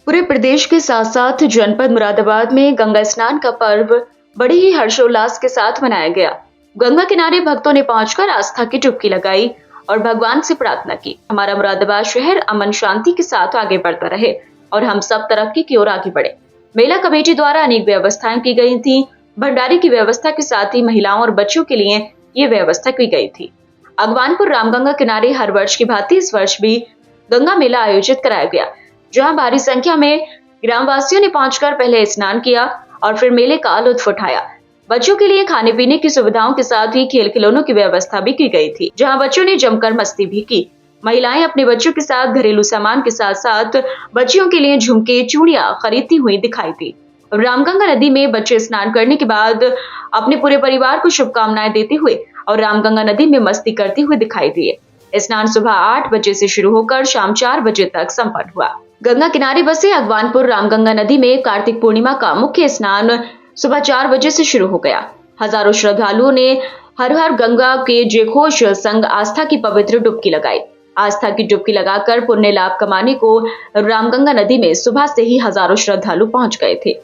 पूरे प्रदेश के साथ साथ जनपद मुरादाबाद में गंगा स्नान का पर्व बड़े ही हर्षोल्लास के साथ मनाया गया। गंगा किनारे भक्तों ने पहुंचकर आस्था की डुबकी लगाई और भगवान से प्रार्थना की, हमारा मुरादाबाद शहर अमन शांति के साथ आगे बढ़ता रहे और हम सब तरक्की की ओर आगे बढ़े। मेला कमेटी द्वारा अनेक व्यवस्थाएं की गई थी। भंडारे की व्यवस्था के साथ ही महिलाओं और बच्चों के लिए ये व्यवस्था की गई थी। अगवानपुर रामगंगा किनारे हर वर्ष की भांति इस वर्ष भी गंगा मेला आयोजित कराया गया, जहां भारी संख्या में ग्रामवासियों ने पहुंचकर पहले स्नान किया और फिर मेले का लुत्फ उठाया। बच्चों के लिए खाने पीने की सुविधाओं के साथ ही खेल खिलौनों की व्यवस्था भी की गई थी, जहां बच्चों ने जमकर मस्ती भी की। महिलाएं अपने बच्चों के साथ घरेलू सामान के साथ साथ बच्चियों के लिए झुमके चूड़ियां खरीदती हुई दिखाई दी। रामगंगा नदी में बच्चे स्नान करने के बाद अपने पूरे परिवार को शुभकामनाएं देते हुए और रामगंगा नदी में मस्ती करते हुए दिखाई दिए। स्नान सुबह 8 बजे से शुरू होकर शाम 4 बजे तक संपन्न हुआ। गंगा किनारे बसे अगवानपुर रामगंगा नदी में कार्तिक पूर्णिमा का मुख्य स्नान सुबह 4 बजे से शुरू हो गया। हजारों श्रद्धालुओं ने हर हर गंगा के जयघोष संग आस्था की पवित्र डुबकी लगाई। आस्था की डुबकी लगाकर पुण्य लाभ कमाने को रामगंगा नदी में सुबह से ही हजारों श्रद्धालु पहुंच गए थे।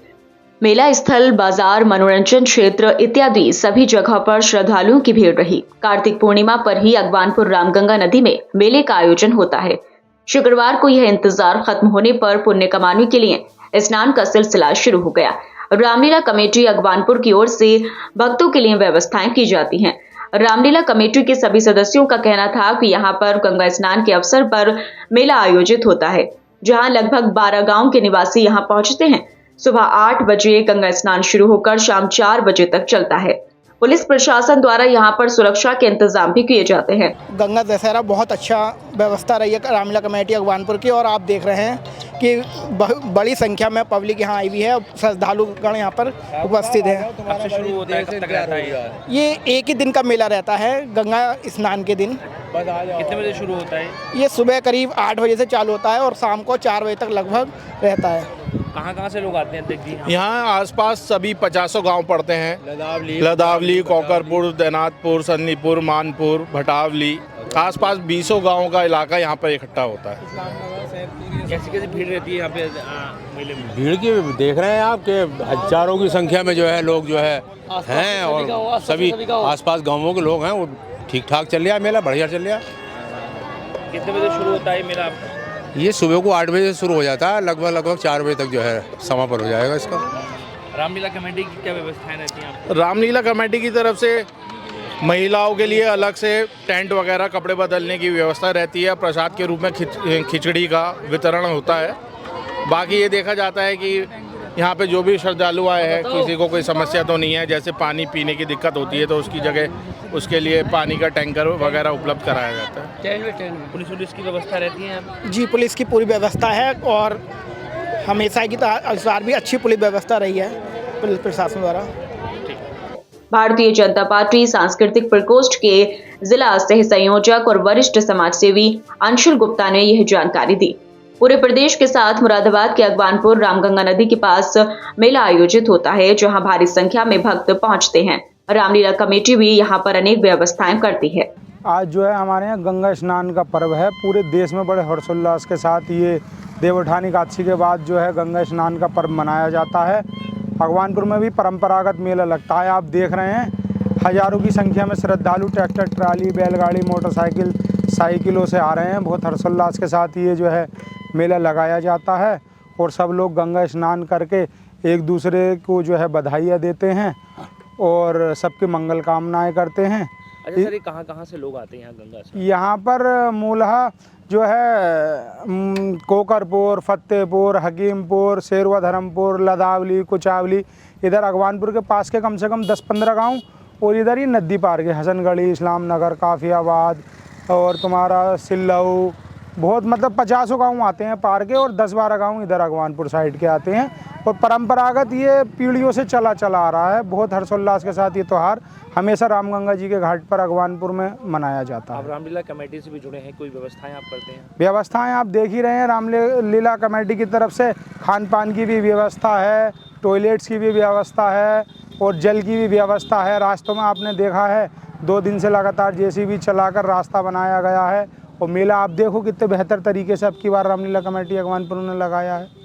मेला स्थल, बाजार, मनोरंजन क्षेत्र इत्यादि सभी जगह पर श्रद्धालुओं की भीड़ रही। कार्तिक पूर्णिमा पर ही अगवानपुर रामगंगा नदी में मेले का आयोजन होता है। शुक्रवार को यह इंतजार खत्म होने पर पुण्य कमाने के लिए स्नान का सिलसिला शुरू हो गया। रामलीला कमेटी अगवानपुर की ओर से भक्तों के लिए व्यवस्थाएं की जाती हैं। रामलीला कमेटी के सभी सदस्यों का कहना था कि यहाँ पर गंगा स्नान के अवसर पर मेला आयोजित होता है, जहाँ लगभग 12 गांव के निवासी यहाँ पहुंचते हैं। सुबह 8 बजे गंगा स्नान शुरू होकर शाम 4 बजे तक चलता है। पुलिस प्रशासन द्वारा यहाँ पर सुरक्षा के इंतजाम भी किए जाते हैं। गंगा दशहरा बहुत अच्छा व्यवस्था रही है रामलीला कमेटी अगवानपुर की, और आप देख रहे हैं कि बड़ी संख्या में पब्लिक यहाँ आई हुई है, श्रद्धालुगण यहाँ पर उपस्थित हैं। कब से शुरू होता है, कब तक रहता है? ये एक ही दिन का मेला रहता है, गंगा स्नान के दिन। कितने बजे शुरू होता है? ये सुबह करीब 8 बजे से चालू होता है और शाम को 4 बजे तक लगभग रहता है। कहाँ से लोग आते हैं देखिए? यहाँ आसपास सभी 50 गांव पड़ते हैं। लदावली, कोकरपुर, दैनातपुर, सन्नीपुर, मानपुर, भटावली, आसपास 20 गांवों का इलाका यहाँ पर इकट्ठा होता है। कैसी भीड़ रहती है यहाँ पे मेले में? भीड़ की देख रहे हैं आप कि हजारों की संख्या में जो है लोग जो है हैं, और सभी आसपास गाँवों के लोग हैं। वो ठीक ठाक चल रहा है मेला, बढ़िया चल रहा है। कितने बजे शुरू होता है मेला? ये सुबह को 8 बजे से शुरू हो जाता है, लगभग 4 बजे तक जो है समापन हो जाएगा इसका। रामलीला कमेटी की क्या व्यवस्थाएं रहती हैं? रामलीला कमेटी की तरफ से महिलाओं के लिए अलग से टेंट वगैरह, कपड़े बदलने की व्यवस्था रहती है। प्रसाद के रूप में खिचड़ी का वितरण होता है। बाकी ये देखा जाता है कि यहाँ पे जो भी श्रद्धालु आए हैं, किसी को कोई समस्या तो नहीं है। जैसे पानी पीने की दिक्कत होती है तो उसकी जगह उसके लिए पानी का टैंकर वगैरह उपलब्ध कराया जाता है। पुलिस की व्यवस्था रहती है? जी, पुलिस की पूरी व्यवस्था है और हमेशा की अनुसार भी अच्छी पुलिस व्यवस्था रही है पुलिस प्रशासन द्वारा। भारतीय जनता पार्टी सांस्कृतिक प्रकोष्ठ के जिला सह संयोजक और वरिष्ठ समाजसेवी अंशुल गुप्ता ने यह जानकारी दी। पूरे प्रदेश के साथ मुरादाबाद के अगवानपुर रामगंगा नदी के पास मेला आयोजित होता है, जहां भारी संख्या में भक्त पहुंचते हैं। रामलीला कमेटी भी यहां पर अनेक व्यवस्थाएं करती है। आज जो है हमारे यहाँ गंगा स्नान का पर्व है। पूरे देश में बड़े हर्षोल्लास के साथ ये देवउठानी एकादशी के बाद जो है गंगा स्नान का पर्व मनाया जाता है। अगवानपुर में भी परंपरागत मेला लगता है। आप देख रहे हैं हजारों की संख्या में श्रद्धालु ट्रैक्टर, ट्राली, बैलगाड़ी, मोटरसाइकिल, साइकिलों से आ रहे हैं। बहुत हर्षोल्लास के साथ ये जो है मेला लगाया जाता है और सब लोग गंगा स्नान करके एक दूसरे को जो है बधाइयाँ देते हैं और सबके मंगल कामनाएं करते हैं। अच्छा सर, कहाँ से लोग आते हैं यहाँ गंगा से? यहाँ पर मूलहा जो है कोकरपुर, फतेहपुर, हकीमपुर, शेरवा धर्मपुर, लदावली, कुचावली, इधर अगवानपुर के पास के कम से कम 10-15 गांव, और इधर ही नदी पार के हसनगढ़ी, इस्लाम नगर, काफियाबाद और तुम्हारा सिल्लऊ, बहुत मतलब 50 गांव आते हैं पार के, और 10-12 गांव इधर अगवानपुर साइड के आते हैं। और परंपरागत ये पीढ़ियों से चला आ रहा है। बहुत हर्षोल्लास के साथ ये त्यौहार हमेशा रामगंगा जी के घाट पर अगवानपुर में मनाया जाता है। आप रामलीला कमेटी से भी जुड़े हैं, कोई व्यवस्थाएं आप करते हैं? व्यवस्थाएं आप देख ही रहे हैं। रामलीला कमेटी की तरफ से खान पान की भी व्यवस्था है, टॉयलेट्स की भी व्यवस्था है और जल की भी व्यवस्था है। रास्तों में आपने देखा है 2 दिन से लगातार जेसीबी चलाकर रास्ता बनाया गया है और मेला आप देखो कितने बेहतर तरीके से अब की बार रामलीला कमेटी अगवानपुर ने लगाया है।